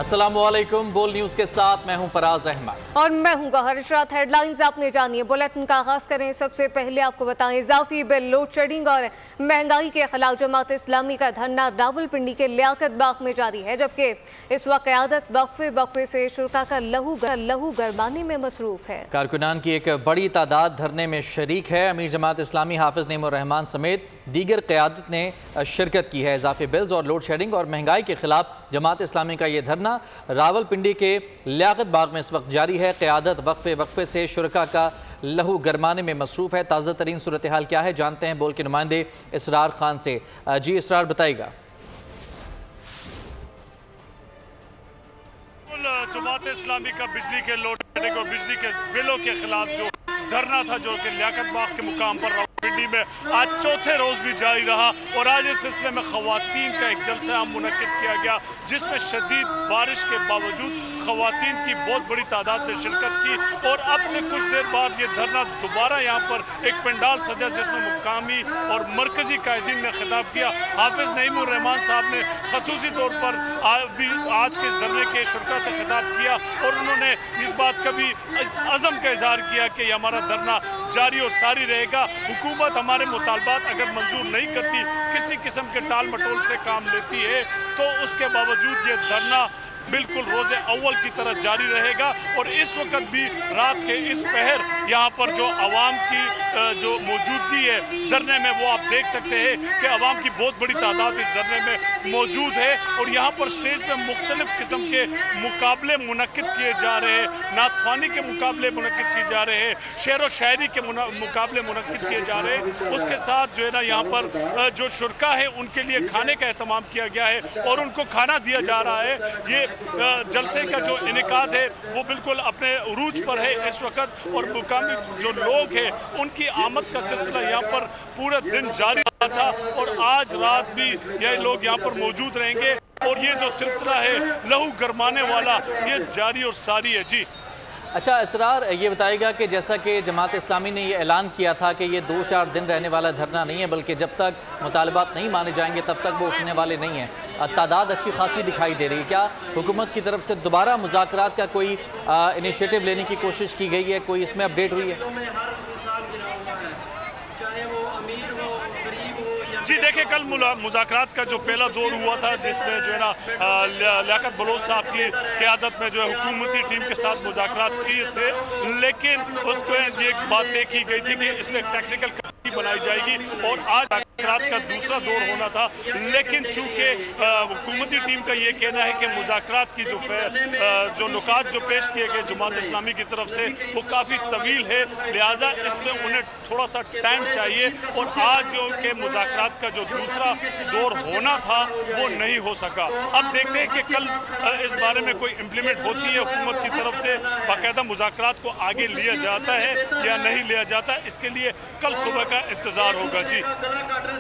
अस्सलामुअलैकुम, बोल न्यूज के साथ मैं हूं फराज अहमद और मैं हूं गौहर इशरात। हेडलाइंस आपने जानिए, बुलेटिन का आगाज करें। सबसे पहले आपको बताएं, इजाफी बिल, लोड शेडिंग और महंगाई के खिलाफ जमात इस्लामी का धरना रावलपिंडी के लियाकत बाग में जारी है, जबकि इस वक्त क़यादत वक्फे से शुरा का लहू गरमाने में मसरूफ है। कारकुनान की एक बड़ी तादाद धरने में शरीक है। अमीर जमात इस्लामी हाफिज नईमुर रहमान समेत दीगर क़यादत ने शिरकत की है। इजाफी बिल्स और लोड शेडिंग और महंगाई के खिलाफ जमात इस्लामी का ये धरना रावलपिंडी के लियाकत बाग में इस वक्त जारी है। क़यादत वक्फे से शुरका का लहू गरमाने में मसरूफ है। ताज़ा तरीन सूरत हाल क्या है, जानते हैं बोल के नुमाइंदे इसरार खान से। जी इसरार, बताइएगा। जमात इस्लामी का बिजली के लोड शेडिंग और बिजली के बिलों के खिलाफ जो धरना था, जो कि लियाकत बाग के मुकाम पर रावलपिंडी में आज चौथे रोज भी जारी रहा और आज इस सिलसिले में खवातीन का एक जलसा मुनक्किद किया गया, जिसमें शदीद बारिश के बावजूद खवातीन की बहुत बड़ी तादाद ने शिरकत की। और अब से कुछ देर बाद ये धरना दोबारा यहाँ पर एक पंडाल सजा, जिसमें मुकामी और मरकजी कायदीन ने खिताब किया। हाफिज नईमुर रहमान साहब ने खसूसी तौर पर आज के इस धरने के शुरा से खिताब किया और उन्होंने इस बात का भी अज़म का इजहार किया कि हमारा धरना जारी और सारी रहेगा। हुकूमत हमारे मुतालबात अगर मंजूर नहीं करती, किसी किस्म के टाल मटोल से काम लेती है, तो उसके बावजूद ये धरना बिल्कुल रोज़े अव्वल की तरह जारी रहेगा। और इस वक्त भी रात के इस पहर यहाँ पर जो आवाम की जो मौजूदगी है धरने में, वो आप देख सकते हैं कि आवाम की बहुत बड़ी तादाद इस धरने में मौजूद है। और यहाँ पर स्टेज पे मुख्तलिफ किस्म के मुकाबले मुनक्किद किए जा रहे हैं, नातख्वानी के मुकाबले मुनक्किद किए जा रहे हैं, शेर व शायरी के मुकाबले मुनक्किद किए जा रहे हैं। उसके साथ जो है ना, यहाँ पर जो शुरका है उनके लिए खाने का एहतमाम किया गया है और उनको खाना दिया जा रहा है। ये जलसे का जो इनेकाद है वो बिल्कुल अपने उरूज पर है इस वक्त। और मुकामी जो लोग हैं उनकी आमद का सिलसिला यहाँ पर पूरे दिन जारी रहा था और आज रात भी यह लोग यहाँ पर मौजूद रहेंगे और ये जो सिलसिला है लहू गरमाने वाला, ये जारी और सारी है। जी अच्छा इसरार, ये बताएगा कि जैसा कि जमात इस्लामी ने ये ऐलान किया था कि ये 2-4 दिन रहने वाला धरना नहीं है, बल्कि जब तक मुतालबात नहीं माने जाएंगे तब तक वो उठने वाले नहीं हैं। तादाद अच्छी खासी दिखाई दे रही है। क्या हुकूमत की तरफ से दोबारा मुज़ाकरात का कोई इनिशिएटिव लेने की कोशिश की गई है? कोई इसमें अपडेट हुई है? जी देखिए, कल मुज़ाकरात का जो पहला दौर हुआ था, जिसमें जो है ना लियाकत बलोच साहब की क़यादत में जो है हुकूमती टीम के साथ मुज़ाकरात किए थे, लेकिन उसको ये बात तय की गई थी कि इसमें टेक्निकल कमेटी बनाई जाएगी और आज मुज़ाकरात का दूसरा दौर होना था। लेकिन चूँकि हुकूमती टीम का ये कहना है कि मुज़ाकरात की जो नुकात जो पेश किए गए जमात इस्लामी की तरफ से वो काफ़ी तवील है, लिहाजा इसमें उन्हें थोड़ा सा टाइम चाहिए और आज जो के मुज़ाकरात का जो दूसरा दौर होना था वो नहीं हो सका। अब देखते हैं कि कल इस बारे में कोई इम्प्लीमेंट होती है हुकूमत की तरफ से, बाकायदा मुज़ाकरात को आगे लिया जाता है या नहीं लिया जाता, इसके लिए कल सुबह का इंतज़ार होगा। जी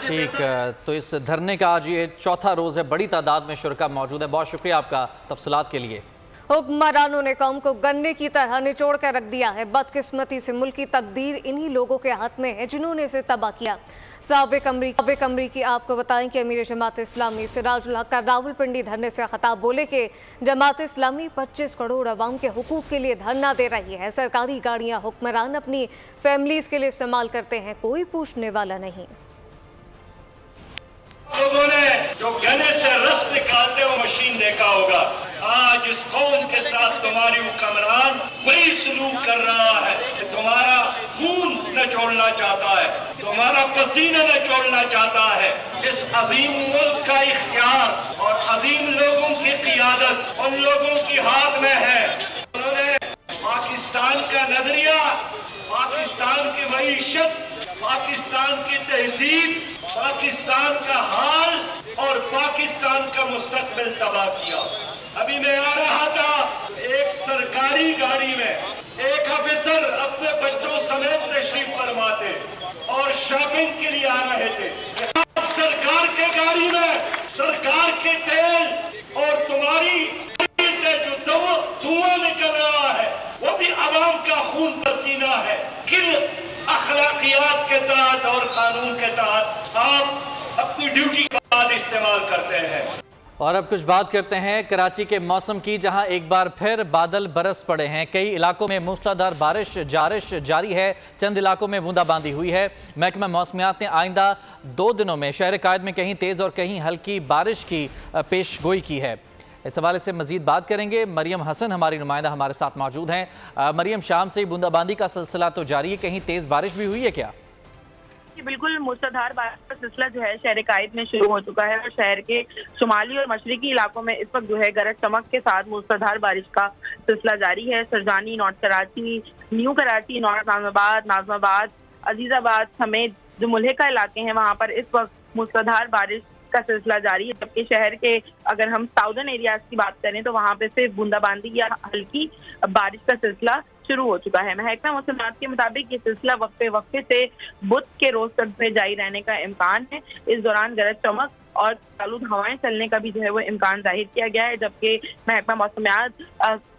ठीक, तो इस धरने का आज ये चौथा रोज़ है, बड़ी तादाद में शुरका मौजूद है। बहुत शुक्रिया आपका तफसीलात के लिए। हुक्मरानों ने कौम को गन्ने की तरह निचोड़ कर रख दिया है। बदकिस्मती से मुल्क की तकदीर इन्हीं लोगों के हाथ में है जिन्होंने इसे तबाह किया। साबिक अमरीकी आपको बताएं कि अमीर जमात इस्लामी सिराजुल हक का रावलपिंडी धरने से खिताब बोले कि जमात इस्लामी 25 करोड़ अवाम के हुकूक के लिए धरना दे रही है। सरकारी गाड़ियाँ हुक्मरान अपनी फैमिलीज के लिए इस्तेमाल करते हैं, कोई पूछने वाला नहीं। लोगों ने जो गन्ने से रस निकालते हुए मशीन देखा होगा, आज इस कौम के साथ तुम्हारी हुक्मरान वही सलूक कर रहा है। तुम्हारा खून निचोड़ना चाहता है, तुम्हारा पसीना निचोड़ना चाहता है। इस अजीम मुल्क का इख्तियार और अजीम लोगों की क़ियादत उन लोगों की हाथ में है। उन्होंने पाकिस्तान का नजरिया, पाकिस्तान की मईशत, पाकिस्तान की तहजीब, पाकिस्तान का हाल और पाकिस्तान का मुस्तकबिल तबाह किया। अभी मैं आ रहा था, एक सरकारी गाड़ी में एक ऑफिसर अपने बच्चों समेत तशरीफ फरमा थे और शॉपिंग के लिए आ रहे थे। सरकार के गाड़ी में सरकार के तेल और तुम्हारी से जो धुआं निकल रहा है वो भी अवाम का खून पसीना है। किन अखलाकियात के तहत और कानून के तहत आप अपनी ड्यूटी के बाद इस्तेमाल करते हैं? और अब कुछ बात करते हैं कराची के मौसम की, जहां एक बार फिर बादल बरस पड़े हैं। कई इलाकों में मूसलाधार बारिश जारी है, चंद इलाकों में बूंदाबांदी हुई है। महकमा मौसमियात ने आइंदा 2 दिनों में शहर कायद में कहीं तेज़ और कहीं हल्की बारिश की पेशगोई की है। इस हवाले से मजीद बात करेंगे। मरियम हसन हमारी नुमाइंदा हमारे साथ मौजूद हैं। मरियम, शाम से ही बूंदाबांदी का सिलसिला तो जारी है, कहीं तेज़ बारिश भी हुई है क्या? बिल्कुल, मूसलाधार बारिश का सिलसिला जो है शहर कायद में शुरू हो चुका है और शहर के शुमाली और मशरकी इलाकों में इस वक्त जो है गरज चमक के साथ मूसलाधार बारिश का सिलसिला जारी है। Sarjani, north Karachi, new Karachi, north Najmabad, Azizabad समेत जो मुल्हिका इलाके हैं वहाँ पर इस वक्त मूसलाधार बारिश का सिलसिला जारी है। जबकि शहर के अगर हम साउदर्न एरियाज की बात करें तो वहाँ पे सिर्फ बूंदाबांदी या हल्की बारिश का सिलसिला शुरू हो चुका है। महकमा मौसमियात के मुताबिक ये सिलसिला वक्फे से बुध के रोज तक में जारी रहने का इम्कान है। इस दौरान गरज चमक और चालू हवाएं चलने का भी जो है वो इम्कान जाहिर किया गया है। जबकि महकमा मौसमियात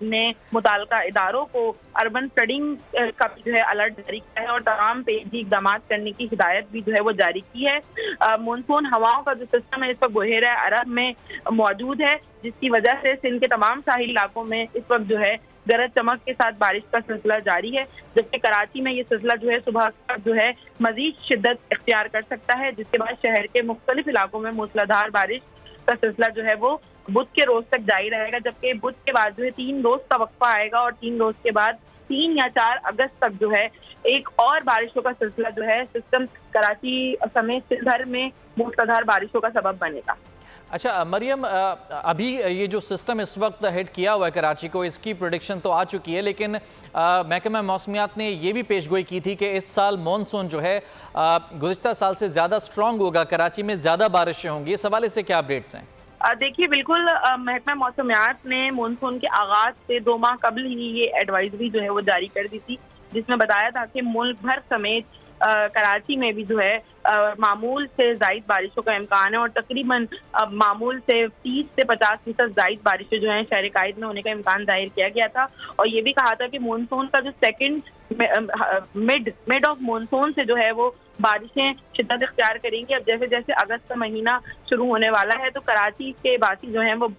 ने मुताल्लिका इदारों को अर्बन फ्लडिंग का भी जो है अलर्ट जारी किया है और तमाम पेशी इकदाम करने की हिदायत भी जो है वो जारी की है। मानसून हवाओं का जो सिस्टम है इस वक्त बहेरा अरब में मौजूद है, जिसकी वजह से सिंध के तमाम साहिल इलाकों में इस वक्त जो है गरज चमक के साथ बारिश का सिलसिला जारी है। जबकि कराची में ये सिलसिला जो है सुबह तक जो है मजीद शिद्दत इख्तियार कर सकता है, जिसके बाद शहर के मुख्तलिफ इलाकों में मूसलाधार बारिश का सिलसिला जो है वो बुध के रोज तक जारी रहेगा। जबकि बुध के बाद जो है 3 रोज का वक्फा आएगा और 3 रोज के बाद 3 या 4 अगस्त तक जो है एक और बारिशों का सिलसिला जो है सिस्टम कराची समेत सिंध भर में मूसलाधार बारिशों का सबब बनेगा। अच्छा मरियम, अभी ये जो सिस्टम इस वक्त हिट किया हुआ है कराची को, इसकी प्रेडिक्शन तो आ चुकी है, लेकिन महकमा मौसमियात ने ये भी पेशगोई की थी कि इस साल मानसून जो है गुज़िश्ता साल से ज़्यादा स्ट्रॉन्ग होगा, कराची में ज़्यादा बारिशें होंगी। इस हवाले से क्या अपडेट्स हैं? देखिए, बिल्कुल महकमा मौसमियात ने मानसून के आगाज से 2 माह कबल ही ये एडवाइजरी जो है वो जारी कर दी थी, जिसमें बताया था कि मुल्क भर समेत कराची में भी जो है मामूल से ज़ायद बारिशों का इम्कान है और तकरीबन मामूल से 30 से 50% ज़ायद बारिशें जो हैं शहर कायद में होने का इम्कान जाहिर किया गया था। और ये भी कहा था कि मानसून का जो सेकंड मिड ऑफ मानसून से जो है वो बारिशें शिद्दत इख्तियार करेंगी। अब जैसे जैसे अगस्त का महीना शुरू होने वाला है तो कराची के बासी जो है वो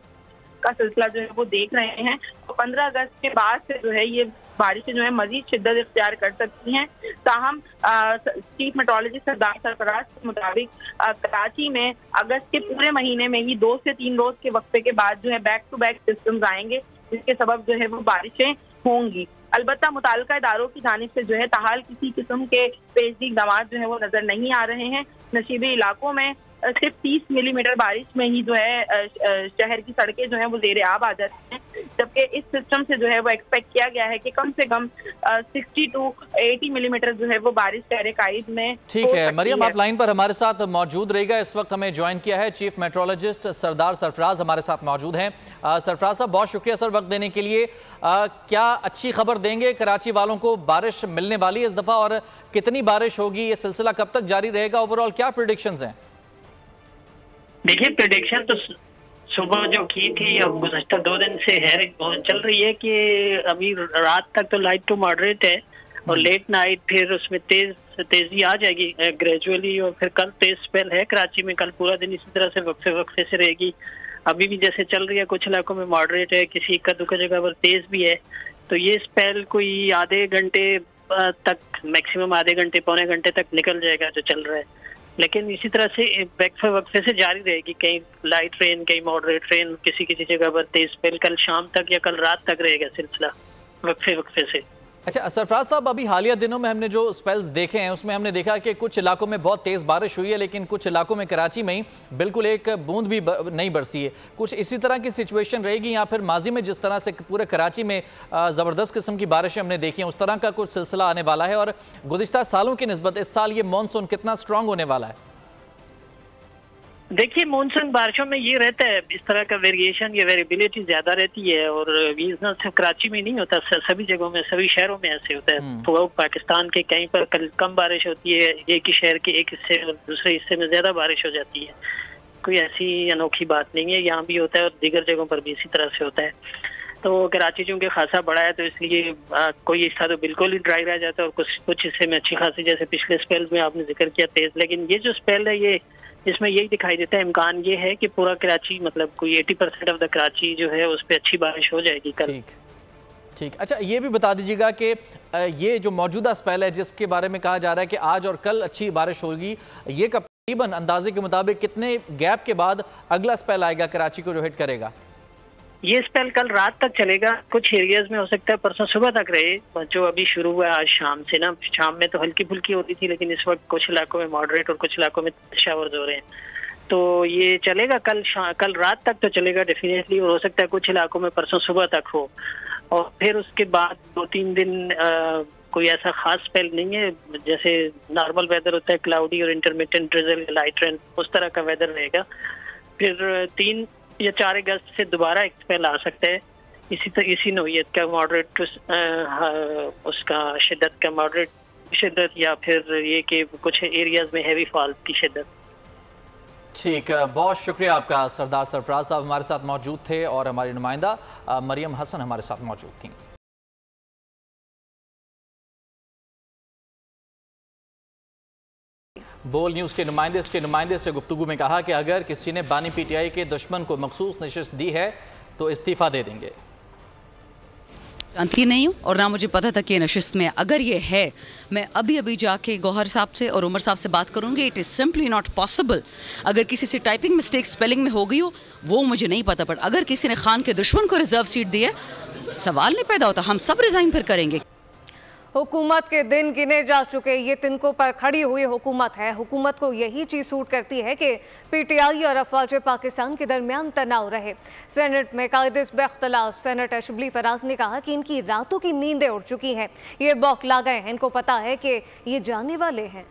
का सिलसिला जो है वो देख रहे हैं और 15 अगस्त के बाद से जो है ये बारिशें जो है मजीद शिद्दत इख्तियार कर सकती हैं। ताहम चीफ मेट्रोलॉजिस्ट सरदार सरफराज के मुताबिक कराची में अगस्त के पूरे महीने में ही 2 से 3 रोज के वक्फे के बाद जो है बैक टू बैक सिस्टम्स आएंगे, जिसके सबब जो है वो बारिशें होंगी। अलबत्ता मुताल्लिका इदारों की जानिब से जो है ताहाल किसी किस्म के पेशगी इक़दाम जो है वो नजर नहीं आ रहे हैं। नशीबी इलाकों में सिर्फ 30 मिलीमीटर बारिश में ही जो है शहर की सड़कें जो है वो ज़ेरे आब आ जाती हैं, जबकि इस सिस्टम से जो है वो एक्सपेक्ट किया गया है कि कम से कम 60 to 80 मिलीमीटर जो है वो बारिश शहर कायद में। ठीक है मरियम, आप लाइन पर हमारे साथ मौजूद रहेगा। इस वक्त हमें ज्वाइन किया है चीफ मेट्रोलॉजिस्ट सरदार सरफराज हमारे साथ मौजूद हैं। सरफराज साहब, बहुत शुक्रिया सर वक्त देने के लिए। क्या अच्छी खबर देंगे कराची वालों को, बारिश मिलने वाली है इस दफ़ा और कितनी बारिश होगी, ये सिलसिला कब तक जारी रहेगा, ओवरऑल क्या प्रेडिक्शंस हैं? देखिए, प्रेडिक्शन तो सुबह जो की थी अब गुज़श्ता 2 दिन से है चल रही है कि अभी रात तक तो लाइट टू मॉडरेट है और लेट नाइट फिर उसमें तेजी आ जाएगी ग्रेजुअली और फिर कल तेज स्पेल है कराची में। कल पूरा दिन इसी तरह से वक्फे से रहेगी। अभी भी जैसे चल रही है, कुछ इलाकों में मॉडरेट है, किसी इक्का दुक्का जगह पर तेज भी है। तो ये स्पेल कोई आधे घंटे तक, मैक्सिमम आधे घंटे पौने घंटे तक निकल जाएगा जो चल रहा है, लेकिन इसी तरह से वक्फे से जारी रहेगी। कहीं लाइट रेन, कहीं मॉडरेट रेन, किसी किसी जगह पर तेज स्पेल कल शाम तक या कल रात तक रहेगा सिलसिला वक्फे से। अच्छा सरफराज साहब, अभी हालिया दिनों में हमने जो स्पेल्स देखे हैं उसमें हमने देखा कि कुछ इलाकों में बहुत तेज़ बारिश हुई है, लेकिन कुछ इलाकों में कराची में ही बिल्कुल एक बूंद भी नहीं बरसी है। कुछ इसी तरह की सिचुएशन रहेगी या फिर माजी में जिस तरह से पूरे कराची में ज़बरदस्त किस्म की बारिशें हमने देखी हैं उस तरह का कुछ सिलसिला आने वाला है? और गुज़िश्ता सालों की निस्बत इस साल ये मानसून कितना स्ट्रॉन्ग होने वाला है? देखिए, मानसून बारिशों में ये रहता है, इस तरह का वेरिएशन या वेरिएबिलिटी ज्यादा रहती है और ये सिर्फ कराची में नहीं होता, सभी जगहों में, सभी शहरों में ऐसे होता है। तो पाकिस्तान के कहीं पर कम बारिश होती है, एक ही शहर के एक हिस्से और दूसरे हिस्से में ज्यादा बारिश हो जाती है। कोई ऐसी अनोखी बात नहीं है, यहाँ भी होता है और दीगर जगहों पर भी इसी तरह से होता है। तो कराची चूँकि खासा बड़ा है तो इसलिए कोई हिस्सा तो बिल्कुल ही ड्राई रह जाता है और कुछ हिस्से में अच्छी खासी, जैसे पिछले स्पेल में आपने जिक्र किया तेज। लेकिन ये जो स्पेल है ये इसमें यही दिखाई देता है, इम्कान ये है कि पूरा कराची मतलब कोई 80% ऑफ द कराची जो है उस पर अच्छी बारिश हो जाएगी कल। ठीक। अच्छा, ये भी बता दीजिएगा कि ये जो मौजूदा स्पेल है जिसके बारे में कहा जा रहा है कि आज और कल अच्छी बारिश होगी, ये तकरीबन अंदाजे के मुताबिक कितने गैप के बाद अगला स्पेल आएगा कराची को जो हिट करेगा? ये स्पेल कल रात तक चलेगा, कुछ एरियाज में हो सकता है परसों सुबह तक रहे, जो अभी शुरू हुआ आज शाम से ना। शाम में तो हल्की फुल्की होती थी, लेकिन इस वक्त कुछ इलाकों में मॉडरेट और कुछ इलाकों में शावर्स हो रहे हैं। तो ये चलेगा कल रात तक तो चलेगा डेफिनेटली, और हो सकता है कुछ इलाकों में परसों सुबह तक हो। और फिर उसके बाद 2-3 दिन कोई ऐसा खास स्पेल नहीं है, जैसे नॉर्मल वेदर होता है, क्लाउडी और इंटरमिटेंट ड्रिजल, लाइट रेन, उस तरह का वेदर रहेगा। फिर 3 या 4 अगस्त से दोबारा एक स्पेल आ सकता है, इसी नौइयत का, मॉडरेट उसका शिद्दत का, मॉडरेट शिद्दत, या फिर ये कि कुछ एरियाज में हैवी फॉल की शिद्दत। ठीक है, बहुत शुक्रिया आपका। सरदार सरफराज साहब हमारे साथ मौजूद थे और हमारी नुमाइंदा मरियम हसन हमारे साथ मौजूद थी। बोल न्यूज़ के नुमाइंदे से गुफ्तगू में कहा कि अगर किसी ने बानी पीटीआई के दुश्मन को मखसूस नशिस्त दी है तो इस्तीफ़ा दे देंगे। जानती नहीं हूँ और ना मुझे पता था कि ये नशिस्त में, अगर ये है, मैं अभी जाके गौहर साहब से और उमर साहब से बात करूँगी। It is simply not possible. अगर किसी से टाइपिंग मिस्टेक स्पेलिंग में हो गई हो वो मुझे नहीं पता, बट अगर किसी ने खान के दुश्मन को रिजर्व सीट दी है, सवाल नहीं पैदा होता, हम सब रिजाइन फिर करेंगे। हुकूमत के दिन गिने जा चुके, ये तिनकों पर खड़ी हुई हुकूमत है। हुकूमत को यही चीज़ सूट करती है कि पीटीआई और अफवाज पाकिस्तान के दरमियान तनाव रहे। सेनेट में कायदे बेख्तलाफ सेनेटर शिबली फराज ने कहा कि इनकी रातों की नींदें उड़ चुकी हैं, ये बौखला गए हैं, इनको पता है कि ये जाने वाले हैं।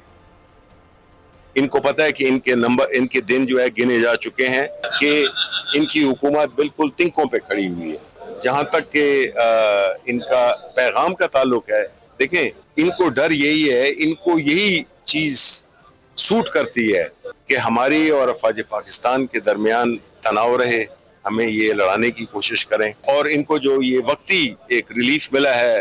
इनको पता है कि इनके दिन जो है गिने जा चुके हैं, कि इनकी हुकूमत बिल्कुल तिनकों पे खड़ी हुई है। जहाँ तक कि इनका पैगाम का ताल्लुक है, देखें, इनको डर यही है, इनको यही चीज सूट करती है कि हमारी और अफवाज पाकिस्तान के दरमियान तनाव रहे, हमें ये लड़ाने की कोशिश करें। और इनको जो ये वक्ती एक रिलीफ मिला है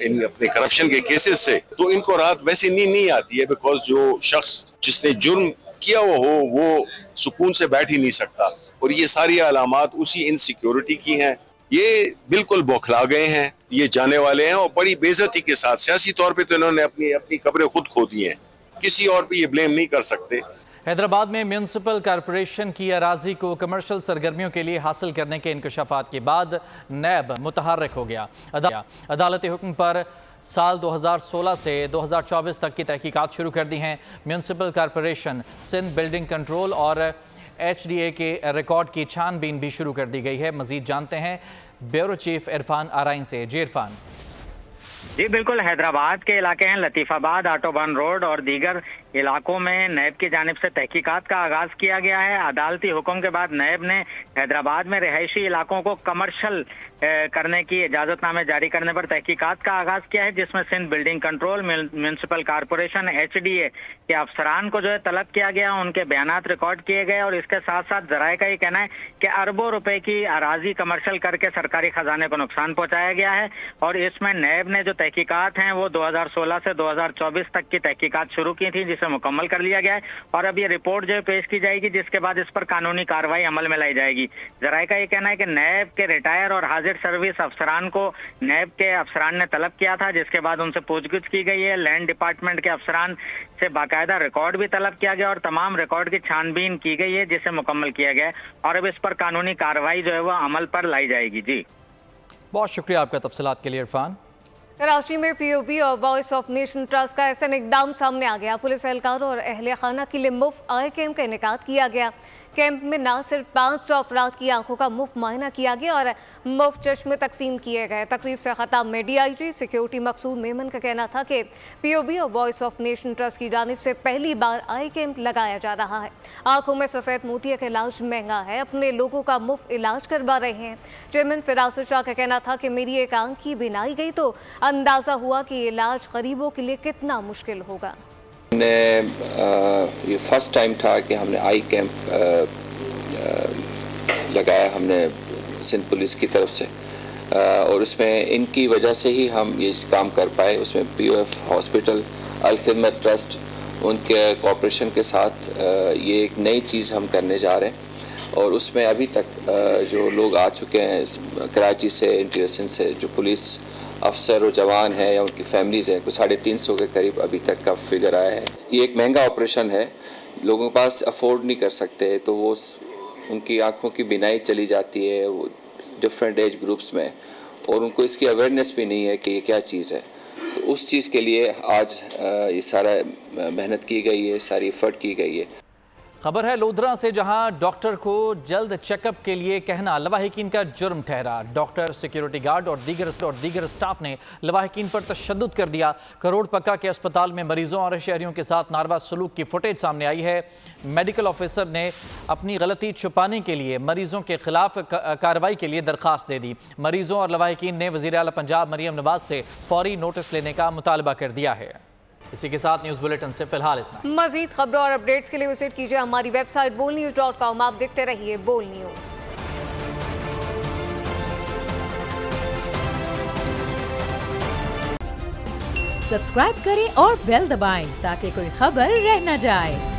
इन अपने करप्शन के केसेस से, तो इनको रात वैसे नींद नहीं आती है, बिकॉज जो शख्स जिसने जुर्म किया हो वो सुकून से बैठ ही नहीं सकता। और ये सारी अलामात उसी इनसिक्योरिटी की हैं। ये बिल्कुल बौखला गए हैं, ये जाने वाले हैं, और बड़ी बेइज्जती के साथ सियासी तौर पे तो इन्होंने अपनी कब्रें खुद खो दी हैं, किसी और पे ये ब्लेम नहीं कर सकते। हैदराबाद में म्यूनसिपल कॉरपोरेशन की अराजी को कमर्शियल सरगर्मियों के लिए हासिल करने के इंकशाफात के बाद नैब मुतहर्रिक हो गया। अदालती हुक्म पर साल 2016 से 2024 तक की तहकीकात शुरू कर दी हैं। Municipal corporation, Sindh building control और HDA के रिकॉर्ड की छानबीन भी शुरू कर दी गई है। मजीद जानते हैं ब्यूरो चीफ इरफान आराइन से। जी इरफान। जी बिल्कुल, हैदराबाद के इलाके हैं लतीफ़ाबाद, ऑटोबान रोड और दीगर इलाकों में नैब की जानिब से तहकीकात का आगाज किया गया है। अदालती हुक्म के बाद नैब ने हैदराबाद में रिहायशी इलाकों को कमर्शियल करने की इजाजतनामे जारी करने पर तहकीकात का आगाज किया है, जिसमें Sindh building control, municipal corporation, HDA के अफसरान को जो है तलब किया गया, उनके बयानात रिकॉर्ड किए गए। और इसके साथ साथ जराये का ये कहना है कि अरबों रुपए की अराजी कमर्शियल करके सरकारी खजाने को नुकसान पहुंचाया गया है। और इसमें नैब ने जो तहकीकात हैं वो 2016 से 2024 तक की तहकीकात शुरू की थी, जिसे मुकम्मल कर लिया गया है। और अब ये रिपोर्ट जो है पेश की जाएगी, जिसके बाद इस पर कानूनी कार्रवाई अमल में लाई जाएगी। जराये का ये कहना है कि नैब के रिटायर और हाजिर सर्विस अफसरान को नैब के अफसरान ने तलब किया था, जिसके बाद उनसे पूछगिछ की गई है। लैंड डिपार्टमेंट के अफसरान से बाकायदा रिकॉर्ड भी तलब किया गया और तमाम रिकॉर्ड की छानबीन की गई है, जिसे मुकम्मल किया गया है। और अब इस पर कानूनी कार्रवाई जो है वो अमल पर लाई जाएगी। जी बहुत शुक्रिया आपका तफसीलात के लिए इरफान। कराची में POB और वॉइस ऑफ नेशन ट्रस्ट का ऐसा इकदाम सामने आ गया। पुलिस एहलकारों और अहले खाना के लिए मुफ्त आई कैंप का इनेकाद किया गया। कैंप में न सिर्फ 500 अफराद की आंखों का मुफ्त मुआयना किया गया और मुफ्त चश्मे तकसीम किए गए। तकरीब से खिताब में DIG सिक्योरिटी मकसूद मेमन का कहना था कि POB और वॉइस ऑफ नेशन ट्रस्ट की जानिब से पहली बार आई कैंप लगाया जा रहा है। आंखों में सफ़ेद मोतिया का इलाज महंगा है, अपने लोगों का मुफ्त इलाज करवा रहे हैं। चेयरमैन फिरासत शाह का कहना था कि मेरी एक आंख की बिनाई गई तो अंदाज़ा हुआ कि इलाज गरीबों के लिए कितना मुश्किल होगा। ये फर्स्ट टाइम था कि हमने आई कैंप लगाया हमने सिंध पुलिस की तरफ से, और उसमें इनकी वजह से ही हम ये काम कर पाए। उसमें POF हॉस्पिटल, अल खिदमत ट्रस्ट उनके कोऑपरेशन के साथ ये एक नई चीज़ हम करने जा रहे हैं और उसमें अभी तक जो लोग आ चुके हैं कराची से, इंटीरियर से, जो पुलिस अफसर और जवान हैं या उनकी फैमिलीज़ हैं, कुछ 350 के करीब अभी तक का फिगर आया है। ये एक महंगा ऑपरेशन है, लोगों के पास अफोर्ड नहीं कर सकते, तो वो उनकी आँखों की बीनाई चली जाती है वो डिफरेंट एज ग्रुप्स में, और उनको इसकी अवेयरनेस भी नहीं है कि ये क्या चीज़ है। तो उस चीज़ के लिए आज ये सारा मेहनत की गई है, सारी एफर्ट की गई है। खबर है लोधरा से, जहां डॉक्टर को जल्द चेकअप के लिए कहना लवाहिकीन का जुर्म ठहरा। डॉक्टर, सिक्योरिटी गार्ड और दीगर स्टाफ ने लवाहिकीन पर तशद्दुद कर दिया। करोड़ पक्का के अस्पताल में मरीजों और शहरियों के साथ नारवा सलूक की फुटेज सामने आई है। मेडिकल ऑफिसर ने अपनी गलती छुपाने के लिए मरीजों के खिलाफ कार्रवाई के लिए दरखास्त दे दी। मरीजों और लवाहिकीन ने वज़ीर आला पंजाब मरियम नवाज से फौरी नोटिस लेने का मुतालबा कर दिया है। इसी के साथ न्यूज़ बुलेटिन से फिलहाल इतना। मजीद खबरों और अपडेट्स के लिए विजिट कीजिए हमारी वेबसाइट bolnews.com। आप देखते रहिए बोल न्यूज़। सब्सक्राइब करें और बेल दबाएं ताकि कोई खबर रह न जाए।